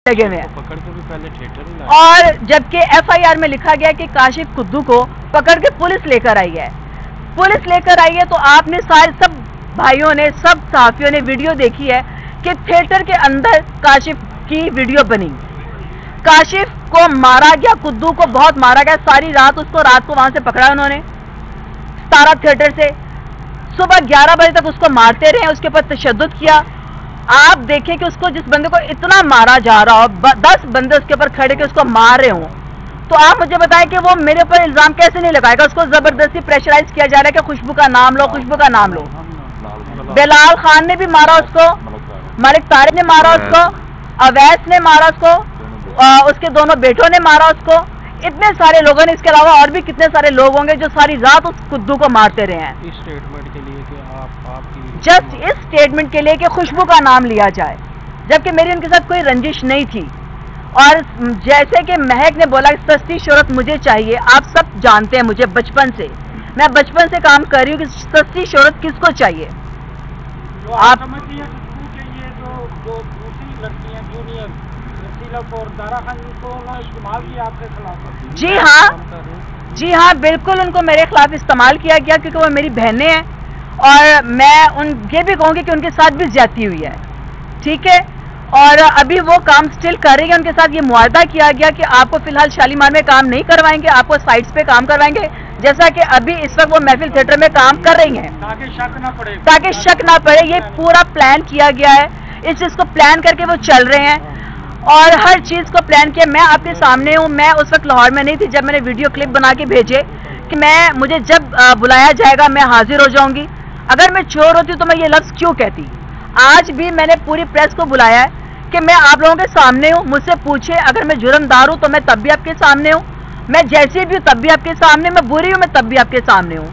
लगे हुए हैं। पकड़ के भी पहले थिएटर और जबकि एफआईआर में लिखा गया कि काशिफ कुद्दू को पकड़ के पुलिस लेकर आई है। पुलिस लेकर आई है तो आपने सारे सब भाइयों ने, सब सहाफियों ने वीडियो देखी है कि थिएटर के अंदर काशिफ की वीडियो बनी। काशिफ को मारा गया, कुद्दू को बहुत मारा गया। सारी रात उसको, रात को वहां से पकड़ा उन्होंने तारा थिएटर से। सुबह 11 बजे तक उसको मारते रहे, उसके ऊपर तशद्दुद किया। आप देखें कि उसको, जिस बंदे को इतना मारा जा रहा हो, 10 बंदे उसके ऊपर खड़े के उसको मार रहे हों, तो आप मुझे बताएं कि वो मेरे ऊपर इल्जाम कैसे नहीं लगाएगा। उसको जबरदस्ती प्रेशराइज किया जा रहा है कि खुशबू का नाम लो, खुशबू का नाम लो। बिलाल खान ने भी मारा उसको, मलिक तारिक ने मारा उसको, अवैस ने मारा उसको, उसके दोनों बेटों ने मारा उसको। इतने सारे लोगों ने, इसके अलावा और भी कितने सारे लोग होंगे जो सारी रात उस कुद्दू को मारते रहे हैं। इस स्टेटमेंट के लिए कि आपकी जस्ट इस स्टेटमेंट के लिए कि खुशबू का नाम लिया जाए, जबकि मेरी उनके साथ कोई रंजिश नहीं थी। और जैसे कि महक ने बोला कि सस्ती शोहरत मुझे चाहिए, आप सब जानते हैं मुझे बचपन से, मैं बचपन से काम कर रही हूँ कि सस्ती शोहरत किसको चाहिए। आप समझती हैं खुशबू चाहिए तो दूसरी लड़कियां जूनियर और दारा खान को इस्तेमाल किया आपके खिलाफ? जी हाँ, जी हाँ, बिल्कुल उनको मेरे खिलाफ इस्तेमाल किया गया क्योंकि वो मेरी बहनें हैं। और मैं ये भी कहूँगी कि उनके साथ भी ज्यादती हुई है, ठीक है। और अभी वो काम स्टिल कर रही है। उनके साथ ये मुआहदा किया गया कि आपको फिलहाल शालीमार में काम नहीं करवाएंगे, आपको साइट्स पे काम करवाएंगे, जैसा कि अभी इस वक्त वो महफिल थिएटर में काम कर रही हैं, ताकि शक ना पड़े, ताकि शक ना पड़े। ये पूरा प्लान किया गया है, इस चीज को प्लान करके वो चल रहे हैं और हर चीज को प्लान किया। मैं आपके सामने हूँ, मैं उस वक्त लाहौर में नहीं थी जब मैंने वीडियो क्लिप बना के भेजे कि मुझे जब बुलाया जाएगा मैं हाजिर हो जाऊंगी। अगर मैं चोर होती तो मैं ये लफ्ज क्यों कहती। आज भी मैंने पूरी प्रेस को बुलाया है कि मैं आप लोगों के सामने हूँ, मुझसे पूछे। अगर मैं जुर्मदार हूँ तो मैं तब भी आपके सामने हूँ, मैं जैसी भी हूँ तब भी आपके सामने, मैं बुरी हूँ मैं तब भी आपके सामने हूँ।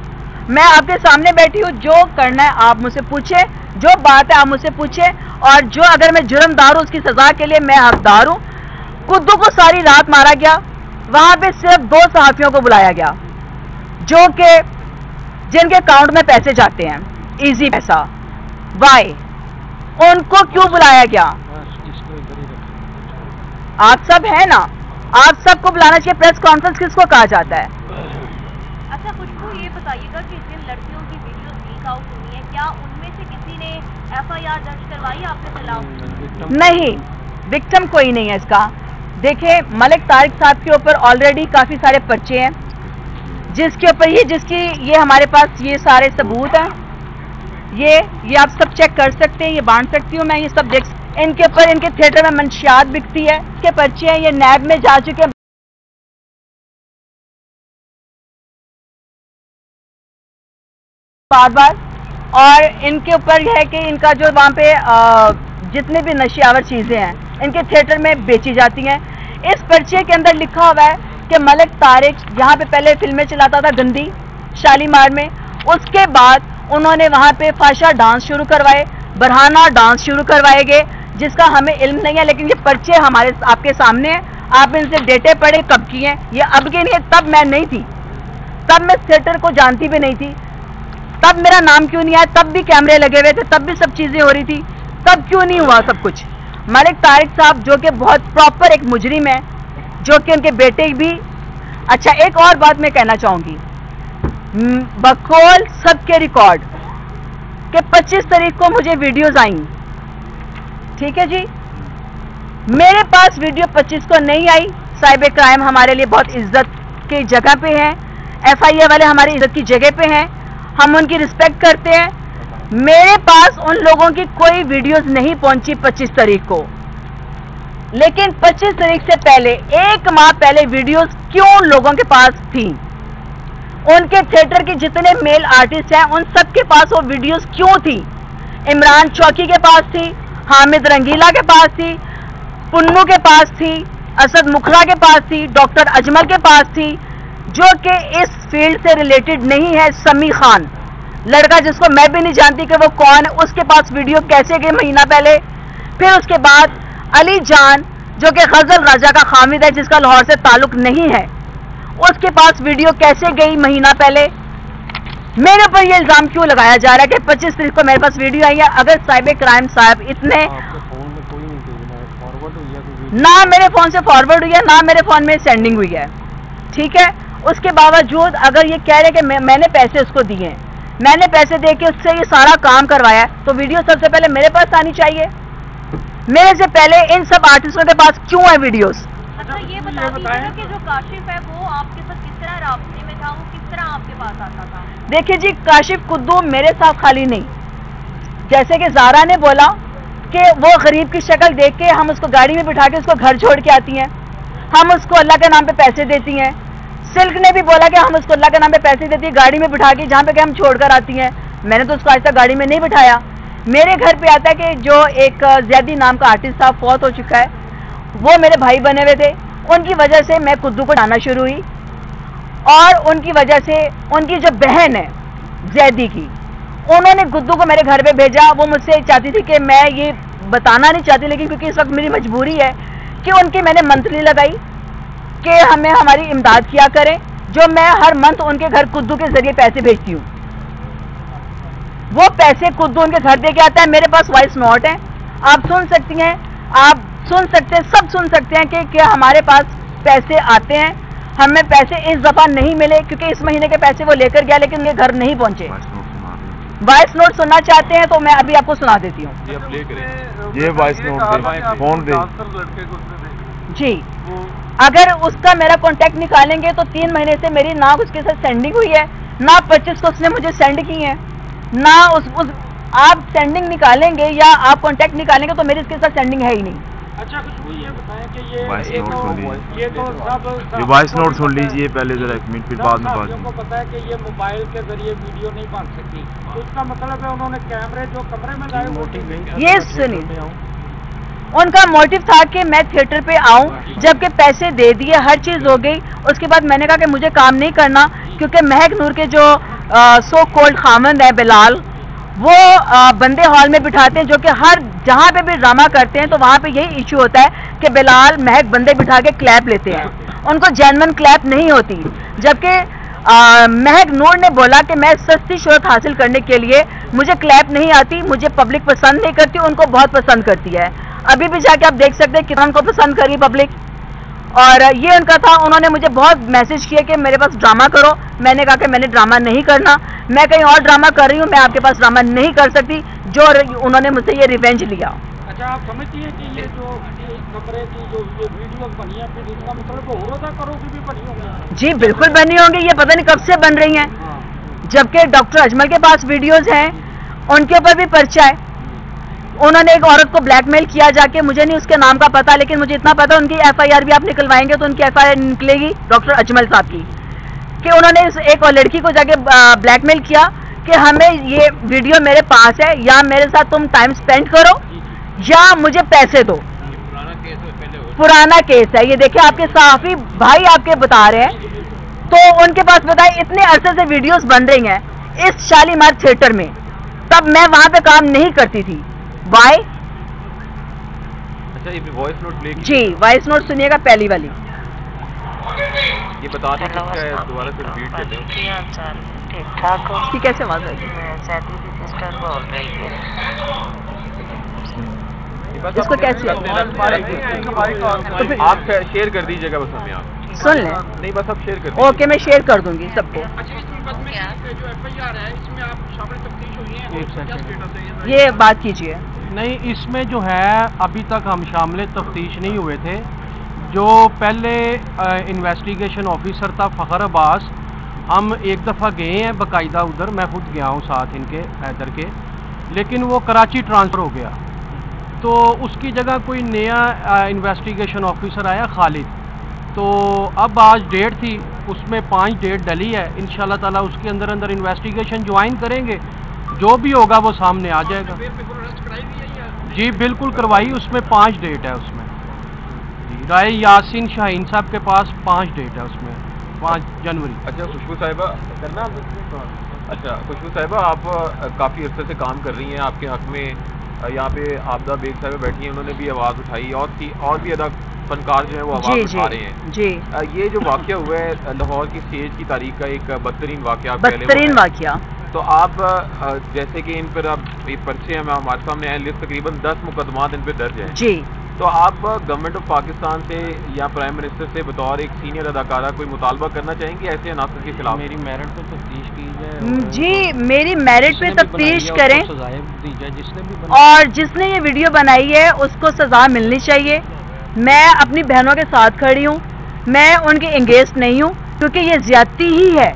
मैं आपके सामने बैठी हूँ, जो करना है आप मुझसे पूछे, जो बात है आप मुझसे पूछे। और जो अगर मैं जुर्मदार हूँ उसकी सजा के लिए मैं हकदार हूँ। कुद्दू को सारी रात मारा गया, वहां पे सिर्फ 2 सहाफियों को बुलाया गया जो कि जिनके अकाउंट में पैसे जाते हैं, इजी पैसा। वाई उनको क्यों बुलाया गया? आप सब है ना, आप सबको बुलाना चाहिए। प्रेस कॉन्फ्रेंस किसको कहा जाता है? अच्छा खुशबू, ये बताइएगा कि जिन लड़कियों की वीडियो लीक आउट हुई है, क्या उनमें से किसी ने एफआईआर दर्ज करवाई आपके खिलाफ? नहीं, विक्टिम कोई नहीं है इसका। देखिए, मलिक तारिक साहब के ऊपर ऑलरेडी काफी सारे पर्चे हैं, जिसके ऊपर ये हमारे पास ये सारे सबूत हैं। ये आप सब चेक कर सकते हैं, ये बांट सकती हूँ मैं, ये सब देख। इनके ऊपर, इनके थिएटर में मंशियात बिकती है, इसके पर्चे हैं, ये नैब में जा चुके हैं बार। और इनके ऊपर यह है कि इनका जो वहाँ पे जितने भी नशियावर चीज़ें हैं इनके थिएटर में बेची जाती हैं। इस पर्चे के अंदर लिखा हुआ है कि मलिक तारिक यहाँ पे पहले फिल्में चलाता था गंदी शालीमार में, उसके बाद उन्होंने वहाँ पे फाशा डांस शुरू करवाए, बरहाना डांस शुरू करवाए गए, जिसका हमें इल्म नहीं है, लेकिन ये पर्चे हमारे आपके सामने हैं। आप इनसे डेटे पढ़े कब की हैं, ये अब की नहीं है। तब मैं नहीं थी, तब मैं थिएटर को जानती भी नहीं थी, तब मेरा नाम क्यों नहीं आया, तब भी कैमरे लगे हुए थे, तब भी सब चीजें हो रही थी, तब क्यों नहीं हुआ सब कुछ। मलिक तारिक साहब जो कि बहुत प्रॉपर एक मुजरिम है, जो कि उनके बेटे भी। अच्छा, एक और बात मैं कहना चाहूंगी, बकौल सबके रिकॉर्ड कि 25 तारीख को मुझे वीडियोस आई, ठीक है जी, मेरे पास वीडियो 25 को नहीं आई। साइबर क्राइम हमारे लिए बहुत इज्जत की जगह पे है, एफआईआर वाले हमारी इज्जत की जगह पे हैं, हम उनकी रिस्पेक्ट करते हैं। मेरे पास उन लोगों की कोई वीडियोस नहीं पहुंची 25 तारीख को, लेकिन 25 तारीख से पहले 1 माह पहले वीडियोस क्यों लोगों के पास थी? उनके थिएटर के जितने मेल आर्टिस्ट हैं उन सब के पास वो वीडियोस क्यों थी? इमरान चौकी के पास थी, हामिद रंगीला के पास थी, पुन्नू के पास थी, असद मुखरा के पास थी, डॉक्टर अजमल के पास थी, जो कि इस फील्ड से रिलेटेड नहीं है। समी खान लड़का जिसको मैं भी नहीं जानती कि वो कौन है, उसके पास वीडियो कैसे गई महीना पहले। फिर उसके बाद अली जान जो कि गजल राजा का खामिद है, जिसका लाहौर से ताल्लुक नहीं है, उसके पास वीडियो कैसे गई महीना पहले। मेरे ऊपर ये इल्जाम क्यों लगाया जा रहा है कि 25 तारीख को मेरे पास वीडियो आई है? अगर साइबर क्राइम साहब इतने ना मेरे फोन से फॉरवर्ड हुई है, ना मेरे फोन में सेंडिंग हुई है, ठीक है। उसके बावजूद अगर ये कह रहे कि मैंने पैसे उसको दिए हैं, मैंने पैसे दे के उससे ये सारा काम करवाया है, तो वीडियो सबसे पहले मेरे पास आनी चाहिए। मेरे से पहले इन सब आर्टिस्टों के पास क्यों है वीडियोस? अच्छा ये बता दीजिएगा कि जो काशिफ है वो आपके साथ किस तरह राब्ते में था, वो किस तरह आपके पास आता था? देखिए जी, काशिफ कुद्दू मेरे साथ खाली नहीं, जैसे कि ज़ारा ने बोला कि वो गरीब की शक्ल देख के हम उसको गाड़ी में बिठा के उसको घर छोड़ के आती हैं, हम उसको अल्लाह के नाम पे पैसे देती हैं। सिल्क ने भी बोला कि हम उसको अल्लाह के नाम पे पैसे देती है, गाड़ी में बिठा के जहाँ पे हम छोड़ कर आती हैं। मैंने तो उसको आज तक गाड़ी में नहीं बिठाया। मेरे घर पे आता है कि जो एक जैदी नाम का आर्टिस्ट था, फौत हो चुका है, वो मेरे भाई बने हुए थे, उनकी वजह से मैं कुद्दू को जाना शुरू हुई, और उनकी वजह से उनकी जो बहन है जैदी की, उन्होंने गुद्दू को मेरे घर पे भेजा। वो मुझसे चाहती थी कि मैं ये बताना नहीं चाहती, लेकिन क्योंकि इस वक्त मेरी मजबूरी है कि उनकी मैंने मंथली लगाई कि हमें हमारी इमदाद किया करें, जो मैं हर मंथ उनके घर कुद्दू के जरिए पैसे भेजती हूँ। वो पैसे कुद्दू उनके घर दे के आता है। मेरे पास वॉइस नोट है, आप सुन सकती हैं, आप सुन सकते हैं, सब सुन सकते हैं कि हमारे पास पैसे आते हैं। हमें पैसे इस दफ़ा नहीं मिले क्योंकि इस महीने के पैसे वो लेकर गया, लेकिन उनके घर नहीं पहुंचे। वॉइस नोट सुनना चाहते हैं तो मैं अभी आपको सुना देती हूँ। ये वॉइस नोट फोन दे जी। अगर उसका मेरा कांटेक्ट निकालेंगे तो 3 महीने से मेरी ना उसके साथ सेंडिंग हुई है, ना 25 को उसने मुझे सेंड की है, ना उस आप सेंडिंग निकालेंगे या आप कांटेक्ट निकालेंगे तो मेरी इसके साथ सेंडिंग है ही नहीं। अच्छा खुशबू ये बताएं कि ये वॉइस नोट सुन लीजिए, ये तो सब ये वॉइस नोट सुन लीजिए पहले जरा, 1 मिनट, फिर बाद में बात। को पता है कि ये मोबाइल के जरिए वीडियो नहीं बन सकती, तो इसका मतलब है उन्होंने कैमरे जो कमरे में लाए वो ये सुनिए, उनका मोटिव था कि मैं थिएटर पे आऊं, जबकि पैसे दे दिए, हर चीज़ हो गई। उसके बाद मैंने कहा कि मुझे काम नहीं करना, क्योंकि महक नूर के जो सो कोल्ड खामंद है बिलाल, वो बंदे हॉल में बिठाते हैं, जो कि हर जहाँ पे भी ड्रामा करते हैं तो वहाँ पे यही इशू होता है कि बिलाल महक बंदे बिठा के क्लैप लेते हैं, उनको जेन्युइन क्लैप नहीं होती। जबकि महक नूर ने बोला कि मैं सस्ती शोहरत हासिल करने के लिए मुझे क्लैप नहीं आती, मुझे पब्लिक पसंद नहीं करती, उनको बहुत पसंद करती है। अभी भी जाके आप देख सकते हैं कितना उनको पसंद करी पब्लिक। और ये उनका था, उन्होंने मुझे बहुत मैसेज किया कि मेरे पास ड्रामा करो। मैंने कहा कि मैंने ड्रामा नहीं करना, मैं कहीं और ड्रामा कर रही हूँ, मैं आपके पास ड्रामा नहीं कर सकती, जो उन्होंने मुझसे ये रिवेंज लिया। अच्छा आप समझती हैं कि ये जो कमरे की जो ये वीडियो बनी है, फिर इसका मतलब होरोदा करो की भी बनी होंगी? जी बिल्कुल बनी होंगी, ये पता नहीं कब से बन रही हैं। जबकि डॉक्टर अजमल के पास वीडियोज हैं, उनके ऊपर भी पर्चा है। उन्होंने एक औरत को ब्लैकमेल किया जाके, मुझे नहीं उसके नाम का पता, लेकिन मुझे इतना पता उनकी FIR भी आप निकलवाएंगे तो उनकी FIR निकलेगी डॉक्टर अजमल साहब की, कि उन्होंने एक और लड़की को जाके ब्लैकमेल किया कि हमें ये वीडियो मेरे पास है, या मेरे साथ तुम टाइम स्पेंड करो या मुझे पैसे दो। पुराना केस है ये, देखिए आपके सहाफी भाई आपके बता रहे हैं। तो उनके पास बताए इतने अरसे से वीडियोस बन रही हैं इस शालीमार थिएटर में, तब मैं वहां पे काम नहीं करती थी। वाई? अच्छा ये वॉइस नोट प्ले जी, वॉइस नोट सुनिएगा पहली वाली। ये बता दें कि दोबारा से रिपीट कर दें। ठीक ठाक हो? इसकी कैसे आवाज आएगी? मैं सैदी की सिस्टर बोल रही है। इसको कैसे आप शेयर कर दीजिएगा बस हमें, आप सुन लें। नहीं बस आप शेयर कर दीजिए। ओके, मैं शेयर कर दूंगी सबको। अच्छा इस मुकदमे की जो FIR है इसमें आप शामिल तफ्तीश हुई है, एक सेकंड। क्या स्टेटस है ये? ये बात कीजिए। नहीं, इसमें जो है अभी तक हम शामिल तफ्तीश नहीं हुए थे। जो पहले इन्वेस्टिगेशन ऑफिसर था फ़खर अब्बास, हम एक दफ़ा गए हैं बाकायदा उधर, मैं खुद गया हूँ साथ इनके हैदर के, लेकिन वो कराची ट्रांसफ़र हो गया। तो उसकी जगह कोई नया इन्वेस्टिगेशन ऑफिसर आया खालिद। तो अब आज डेट थी, उसमें 5 डेट डली है। इंशाल्लाह ताला उसके अंदर अंदर इन्वेस्टिगेशन ज्वाइन करेंगे, जो भी होगा वो सामने आ जाएगा। जी बिल्कुल करवाई, उसमें 5 डेट है उसमें। जी राय यासीन शाहीन साहब के पास 5 डेट है उसमें, 5 जनवरी। अच्छा खुशबू साहिबा करना, अच्छा खुशबू साहिबा आप काफ़ी अर्से से काम कर रही हैं, आपके हक में यहाँ पे आपदा बेग साहिबा बैठी हैं, उन्होंने भी आवाज़ उठाई, और भी अदा फनकार जो है वो आवाज़ उठा रहे हैं। जी ये जो वाक़या हुआ है लाहौर की स्टेज की तारीख का एक बदतरीन वाक़या, बदतरीन वाक़या। तो आप जैसे कि इन पर अब ये पर्चे हमारे सामने आए, लिस्ट तकरीबन 10 मुकदमात इन पर दर्ज हैं। जी। तो आप गवर्नमेंट ऑफ पाकिस्तान से या प्राइम मिनिस्टर से बतौर एक सीनियर अदाकारा कोई मुतालबा करना चाहेंगे ऐसे अनासर के खिलाफ? मेरी मेरिट पे तफ्तीश की जाए जी, मेरी मेरिट पे तफ्तीश करें सजाएं दी जाए जिसने भी और जिसने ये वीडियो बनाई है उसको सजा मिलनी चाहिए। मैं अपनी बहनों के साथ खड़ी हूँ, मैं उनके एंगेस्ट नहीं हूँ, क्योंकि ये ज्यादती ही है,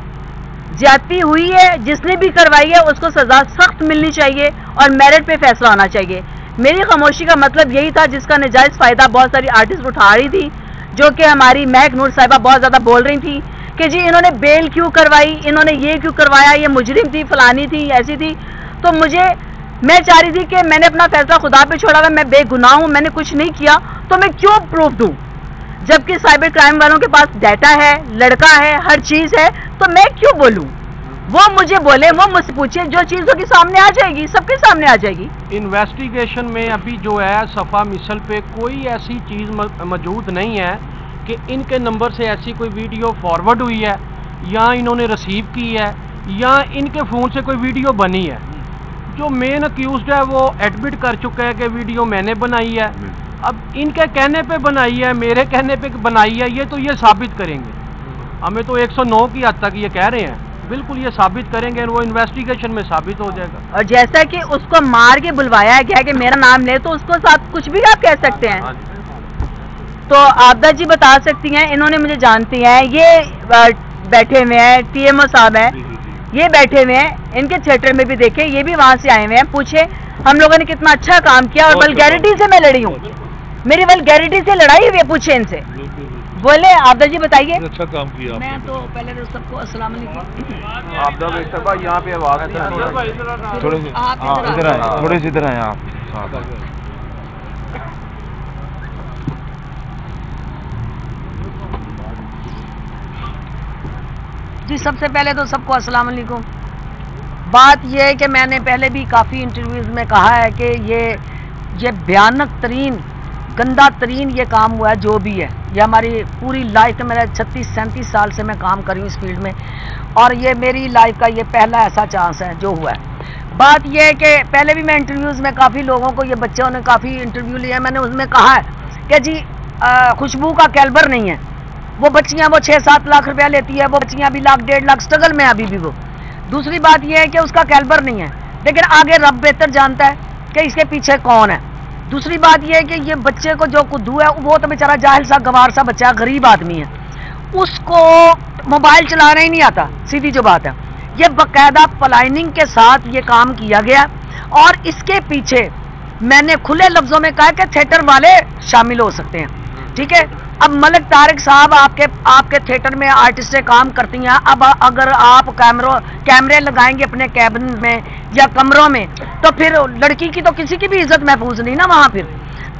ज्यादती हुई है। जिसने भी करवाई है उसको सजा सख्त मिलनी चाहिए और मेरिट पे फैसला होना चाहिए। मेरी खामोशी का मतलब यही था, जिसका नाजायज फायदा बहुत सारी आर्टिस्ट उठा रही थी, जो कि हमारी महक नूर साहिबा बहुत ज़्यादा बोल रही थी कि जी इन्होंने बेल क्यों करवाई, इन्होंने ये क्यों करवाया, ये मुजरिम थी, फलानी थी, ऐसी थी। तो मैं चाह रही थी कि मैंने अपना फैसला खुदा पे छोड़ा हुआ, मैं बेगुनाह हूँ, मैंने कुछ नहीं किया, तो मैं क्यों प्रूफ दूँ? जबकि साइबर क्राइम वालों के पास डाटा है, लड़का है, हर चीज़ है, तो मैं क्यों बोलूँ? वो मुझे बोले, वो मुझसे पूछे, जो चीज़ों के सामने आ जाएगी, सबके सामने आ जाएगी। इन्वेस्टिगेशन में अभी जो है सफ़ा मिसल पे कोई ऐसी चीज़ मौजूद नहीं है कि इनके नंबर से ऐसी कोई वीडियो फॉरवर्ड हुई है या इन्होंने रिसीव की है या इनके फ़ोन से कोई वीडियो बनी है। जो मेन अक्यूज़ड है वो एडमिट कर चुका है कि वीडियो मैंने बनाई है। अब इनके कहने पे बनाई है, मेरे कहने पे बनाई है, ये तो ये साबित करेंगे। हमें तो 109 की हद तक ये कह रहे हैं, बिल्कुल ये साबित करेंगे, वो इन्वेस्टिगेशन में साबित हो जाएगा। और जैसा कि उसको मार के बुलवाया गया कि मेरा नाम ले, तो उसको साथ कुछ भी आप कह सकते हैं। तो आबदा जी बता सकती हैं, इन्होंने मुझे जानती हैं, ये बैठे हुए हैं, TMO साहब हैं, ये बैठे हुए हैं, इनके थिएटर में भी देखे, ये भी वहाँ से आए हुए हैं, पूछे हम लोगों ने कितना अच्छा काम किया और वल्गैरिटी से मैं लड़ी हूँ, मेरी वल्गैरिटी से लड़ाई हुई है, पूछे इनसे। बोले आबदा जी बताइए। अच्छा काम किया। मैं तो पहले तो सबको अस्सलाम वालेकुम। आबदा बेग साहबा यहाँ पे आवाज़ नहीं आ रही, थोड़े से इधर आए, थोड़े से इधर आए आप। जी सबसे पहले तो सबको अस्सलाम वालेकुम। बात यह है कि मैंने पहले भी काफ़ी इंटरव्यूज़ में कहा है कि ये भयानक तरीन, गंदा तरीन ये काम हुआ है, जो भी है। ये हमारी पूरी लाइफ का, मेरा 36-37 साल से मैं काम कर रही हूँ इस फील्ड में, और ये मेरी लाइफ का ये पहला ऐसा चांस है जो हुआ है। बात यह है कि पहले भी मैं इंटरव्यूज़ में काफ़ी लोगों को, ये बच्चों ने काफ़ी इंटरव्यू लिया, मैंने उसमें कहा है कि जी खुशबू का कैलिबर नहीं है। वो बच्चियाँ वो 6-7 लाख रुपया लेती है, वो बच्चियाँ अभी 1.5 लाख स्ट्रगल में अभी भी वो। दूसरी बात यह है कि उसका कैलिबर नहीं है, लेकिन आगे रब बेहतर जानता है कि इसके पीछे कौन है। दूसरी बात यह है कि ये बच्चे को जो कुद्दू है, वो तो बेचारा जाहिल सा गवार सा बच्चा, गरीब आदमी है, उसको मोबाइल चलाना ही नहीं आता, सीधी जो बात है। ये बाकायदा प्लानिंग के साथ ये काम किया गया, और इसके पीछे मैंने खुले लफ्ज़ों में कहा कि थिएटर वाले शामिल हो सकते हैं, ठीक है। अब मलिक तारिक साहब आपके थिएटर में आर्टिस्ट से काम करती हैं। अब अगर आप कैमरे लगाएंगे अपने कैबिन में या कमरों में, तो फिर लड़की की तो किसी की भी इज्जत महफूज नहीं ना वहाँ फिर।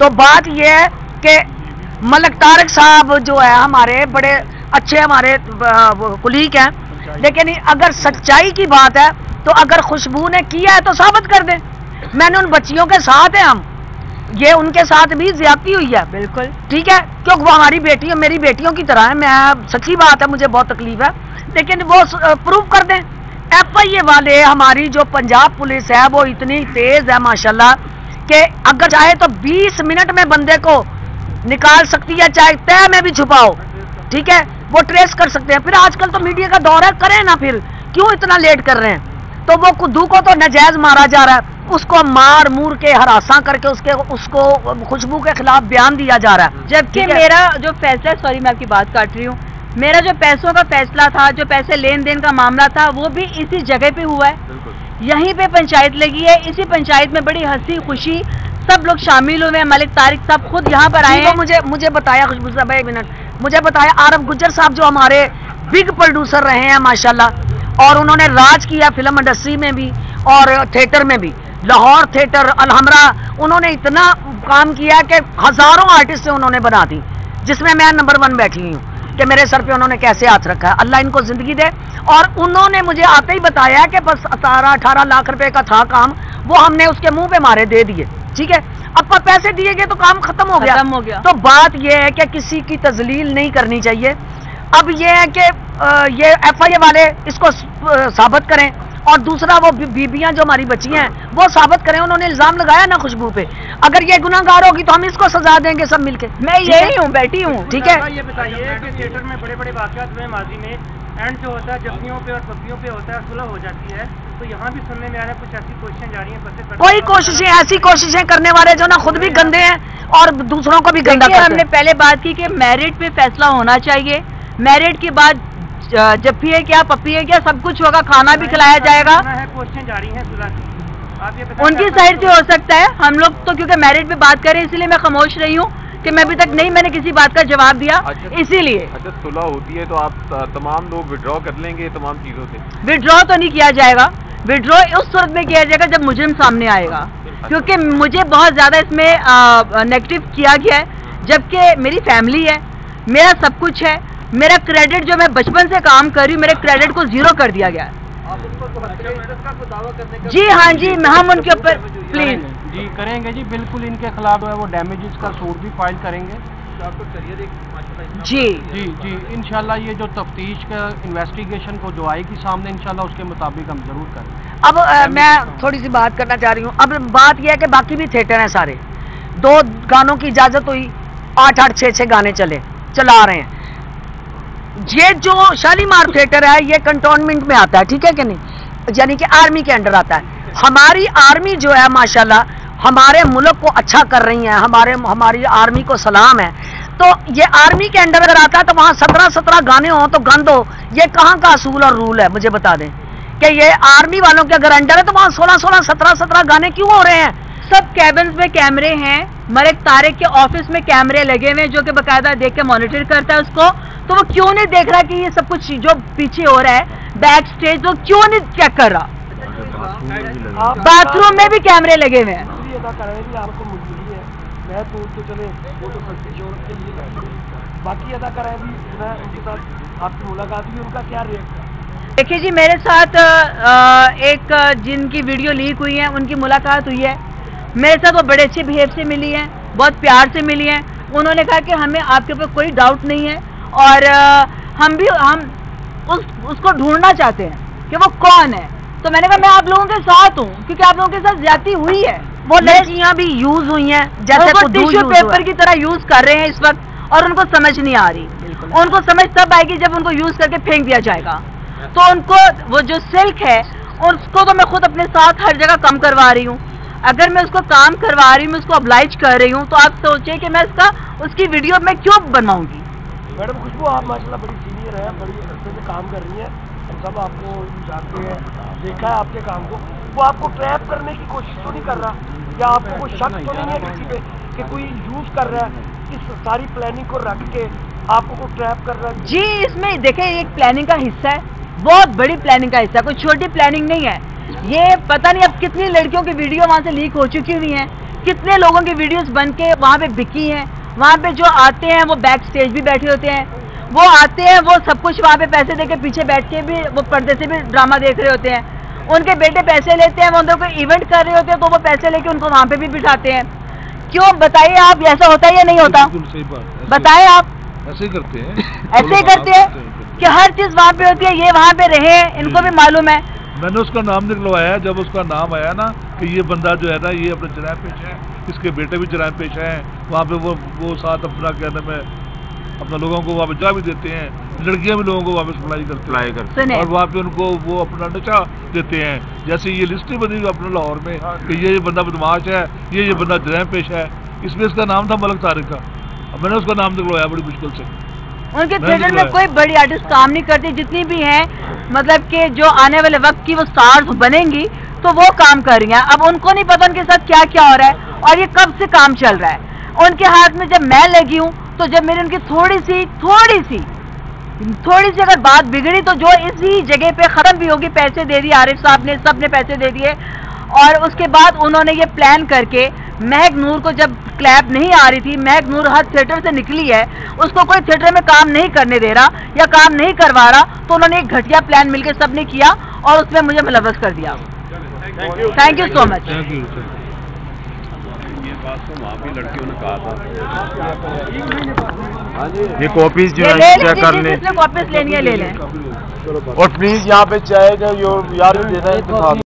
तो बात यह है कि मलिक तारिक साहब जो है हमारे बड़े अच्छे हमारे कुलीग हैं, लेकिन अगर सच्चाई की बात है तो अगर खुशबू ने किया है तो साबित कर दें। मैंने उन बच्चियों के साथ है, हम ये उनके साथ भी ज्यादती हुई है, बिल्कुल ठीक है, क्योंकि वो हमारी बेटी, मेरी बेटियों की तरह है। मैं सच्ची बात है, मुझे बहुत तकलीफ है, लेकिन वो प्रूव कर दें। FIA वाले, हमारी जो पंजाब पुलिस है वो इतनी तेज है माशाल्लाह कि अगर चाहे तो 20 मिनट में बंदे को निकाल सकती है, चाहे तय में भी छुपाओ, ठीक है, वो ट्रेस कर सकते हैं। फिर आजकल तो मीडिया का दौर है, करें ना, फिर क्यों इतना लेट कर रहे हैं। तो वो कुद्दू को तो नाजायज मारा जा रहा है, उसको मार मूर के हरासा करके उसको खुशबू के खिलाफ बयान दिया जा रहा है। जबकि मेरा जो फैसला, सॉरी मैं आपकी बात काट रही हूँ, मेरा जो पैसों का फैसला था, जो पैसे लेन देन का मामला था, वो भी इसी जगह पे हुआ है, यहीं पे पंचायत लगी है। इसी पंचायत में बड़ी हंसी खुशी सब लोग शामिल हुए हैं। मलिक तारिक साहब खुद यहाँ पर आए हैं। मुझे बताया खुशबू साहब, एक मिनट, मुझे बताया आरफ गुज्जर साहब जो हमारे बिग प्रोड्यूसर रहे हैं माशाल्लाह, और उन्होंने राज किया फिल्म इंडस्ट्री में भी और थिएटर में भी। लाहौर थिएटर, अलहमरा, उन्होंने इतना काम किया कि हज़ारों आर्टिस्ट से उन्होंने बना दी, जिसमें मैं नंबर 1 बैठी हुई हूँ कि मेरे सर पे उन्होंने कैसे हाथ रखा है। अल्लाह इनको ज़िंदगी दे। और उन्होंने मुझे आते ही बताया कि बस 17-18 लाख रुपए का था काम, वो हमने उसके मुंह पे मारे दे दिए, ठीक है। अब पैसे दिए गए तो काम खत्म हो गया। तो बात यह है कि किसी की तजलील नहीं करनी चाहिए। अब यह है कि ये FIA वाले इसको साबित करें, और दूसरा वो बीबियां जो हमारी बची हैं वो साबित करें। उन्होंने इल्जाम लगाया ना खुशबू पे, अगर ये गुनाहगार होगी तो हम इसको सजा देंगे सब मिलके। मैं यही हूँ, बैठी हूँ, ठीक है। ये बताइए कि थिएटर में बड़े बड़े वाक़यात हुए माजी में, एंड जो होता है जख्मियों पे और पप्पियों पे होता है, सुलह हो जाती है, तो यहाँ भी सुनने में आ रहा है कुछ ऐसी कोशिशें जा रही हैं। कोई कोशिशें, ऐसी कोशिशें करने वाले जो ना खुद भी गंदे हैं और दूसरों को भी गंदा करते हैं। हमने पहले बात की कि मैरिट पे फैसला होना चाहिए, मैरिट के बाद जप्पी है क्या, पप्पी है क्या, सब कुछ होगा, खाना भी खिलाया जाएगा। क्वेश्चन जा रही है सुलह की, आप ये उनकी साइड से हो सकता है। हम लोग तो क्योंकि मैरिट पे बात करें इसलिए मैं खामोश रही हूँ कि मैं अभी तक नहीं मैंने किसी बात का जवाब दिया। इसीलिए अच्छा, सुलह होती है तो आप तमाम लोग विड्रॉ कर लेंगे तमाम चीजों से? विड्रॉ तो नहीं किया जाएगा, विड्रॉ उस सूरत में किया जाएगा जब मुजरिम सामने आएगा, क्योंकि मुझे बहुत ज्यादा इसमें नेगेटिव किया गया है, जबकि मेरी फैमिली है, मेरा सब कुछ है, मेरा क्रेडिट जो मैं बचपन से काम कर रही हूँ, मेरे क्रेडिट को जीरो कर दिया गया है। जी हाँ जी, हम उनके ऊपर प्लीज जी करेंगे जी, बिल्कुल इनके खिलाफ है वो डैमेजेस का सूट भी फाइल करेंगे जी जी जी। इंशाल्लाह ये जो तफ्तीश का इन्वेस्टिगेशन को जो आएगी सामने, इंशाल्लाह उसके मुताबिक हम जरूर करेंगे। अब मैं थोड़ी सी बात करना चाह रही हूँ। अब बात यह है कि बाकी भी थिएटर हैं सारे, 2 गानों की इजाजत हुई, 8-8, 6-6 गाने चला रहे हैं। ये जो शालीमार थिएटर है ये कंटोनमेंट में आता है, ठीक है कि नहीं, यानी कि आर्मी के अंडर आता है। हमारी आर्मी जो है माशाल्लाह हमारे मुल्क को अच्छा कर रही है, हमारी आर्मी को सलाम है। तो ये आर्मी के अंडर अगर आता है तो वहाँ 17-17 गाने हो तो गंद हो, ये कहाँ का असूल और रूल है? मुझे बता दें कि ये आर्मी वालों के अगर अंडर है तो वहाँ 16-16, 17-17 गाने क्यों हो रहे हैं? सब कैबिन्स में कैमरे हैं, मलिक तारिक के ऑफिस में कैमरे लगे हुए हैं जो कि बाकायदा देख के मॉनिटर करता है उसको, तो वो क्यों नहीं देख रहा कि ये सब कुछ जो पीछे हो रहा है बैक स्टेज, वो क्यों नहीं चेक कर रहा? बाथरूम में भी कैमरे लगे हुए हैं। आपको मजबूरी है, मैं तो चले वो तो के लिए, बाकी अदा कराए भी उनके साथ आपकी मुलाकात हुई, उनका क्या रिएक्शन? देखिए जी, मेरे साथ एक जिनकी वीडियो लीक हुई है उनकी मुलाकात हुई है, मेरे साथ वो बड़े अच्छे बिहेव से मिली हैं, बहुत प्यार से मिली हैं। उन्होंने कहा कि हमें आपके ऊपर कोई डाउट नहीं है और हम उसको ढूंढना चाहते हैं कि वो कौन है। तो मैंने कहा मैं आप लोगों के साथ हूँ क्योंकि आप लोगों के साथ ज्यादती हुई है। वो लड़कियां भी यूज हुई हैं जैसे टिश्यू पेपर की तरह यूज कर रहे हैं इस वक्त, और उनको समझ नहीं आ रही। उनको समझ तब आएगी जब उनको यूज करके फेंक दिया जाएगा। तो उनको वो जो सिल्क है उसको तो मैं खुद अपने साथ हर जगह कम करवा रही हूँ। अगर मैं उसको काम करवा रही हूँ, मैं उसको ऑब्लाइज कर रही हूँ, तो आप सोचिए कि मैं उसकी वीडियो में क्यों बनवाऊंगी। मैडम खुशबू, आप माशाल्लाह बड़ी सीनियर हैं, बड़ी अच्छे से काम कर रही हैं, हम सब आपको जानते हैं, देखा है आपके काम को। वो आपको ट्रैप करने की कोशिश तो नहीं कर रहा, या आपको कोई शक तो नहीं है किसी पे कि कोई यूज कर रहा है इस सारी प्लानिंग को रख के आपको कोई ट्रैप कर रहा है? जी, इसमें देखिए एक प्लानिंग का हिस्सा है, बहुत बड़ी प्लानिंग का हिस्सा है, कोई छोटी प्लानिंग नहीं है। ये पता नहीं अब कितनी लड़कियों की वीडियो वहाँ से लीक हो चुकी हुई हैं, कितने लोगों की वीडियोस बन के वहाँ पे बिकी हैं। वहाँ पे जो आते हैं वो बैक स्टेज भी बैठे होते हैं, वो आते हैं वो सब कुछ वहाँ पे पैसे दे के पीछे बैठ के भी वो पर्दे से भी ड्रामा देख रहे होते हैं। उनके बेटे पैसे लेते हैं, वो अंदर कोई इवेंट कर रहे होते हैं तो वो पैसे लेके उनको वहाँ पे भी बिठाते हैं। क्यों बताइए आप, ऐसा होता है या नहीं होता? बताएं आप। ऐसे ही करते हैं, ऐसे ही करते हैं कि हर चीज वहाँ पे होती है, ये वहाँ पे रहे, इनको भी मालूम है। मैंने उसका नाम निकलवाया, जब उसका नाम आया ना कि ये बंदा जो है ना ये अपना जराइम पेश है, इसके बेटे भी जराइम पेश हैं, वहाँ पे वो साथ अपना क्या नाम है अपना लोगों को वहाँ पे जा भी देते हैं, लड़कियाँ भी लोगों को वहाँ पे सप्लाई करते हैं और वहाँ पे उनको वो अपना नशा देते हैं। जैसे ये लिस्ट बनी अपने लाहौर में कि ये बंदा बदमाश है, ये बंदा जराइम पेश है, इसमें इसका नाम था मलिक तारिक का। अब मैंने उसका नाम निकलवाया बड़ी मुश्किल से। उनके थिएटर में कोई बड़ी आर्टिस्ट काम नहीं करती, जितनी भी हैं मतलब कि जो आने वाले वक्त की वो स्टार्स बनेंगी तो वो काम कर रही हैं। अब उनको नहीं पता उनके साथ क्या क्या हो रहा है और ये कब से काम चल रहा है। उनके हाथ में जब मैं लगी हूँ तो जब मेरी उनकी थोड़ी सी अगर बात बिगड़ी तो जो इसी जगह पे खत्म भी होगी। पैसे दे दिए आरिफ साहब ने, सबने पैसे दे दिए और उसके बाद उन्होंने ये प्लान करके महक नूर को जब क्लैप नहीं आ रही थी, महक नूर हर थिएटर से निकली है, उसको कोई थिएटर में काम नहीं करने दे रहा या काम नहीं करवा रहा, तो उन्होंने एक घटिया प्लान मिलकर सबने किया और उसमें मुझे मुलव्वस कर दिया। Thank you so much. पास तो वहाँ भी लड़कियों ने कहा था। ये कॉपीज जो है चेक कर लें, कॉपीज लेनी है ले लें। और प्लीज यहाँ पे चाहे जो यार देना है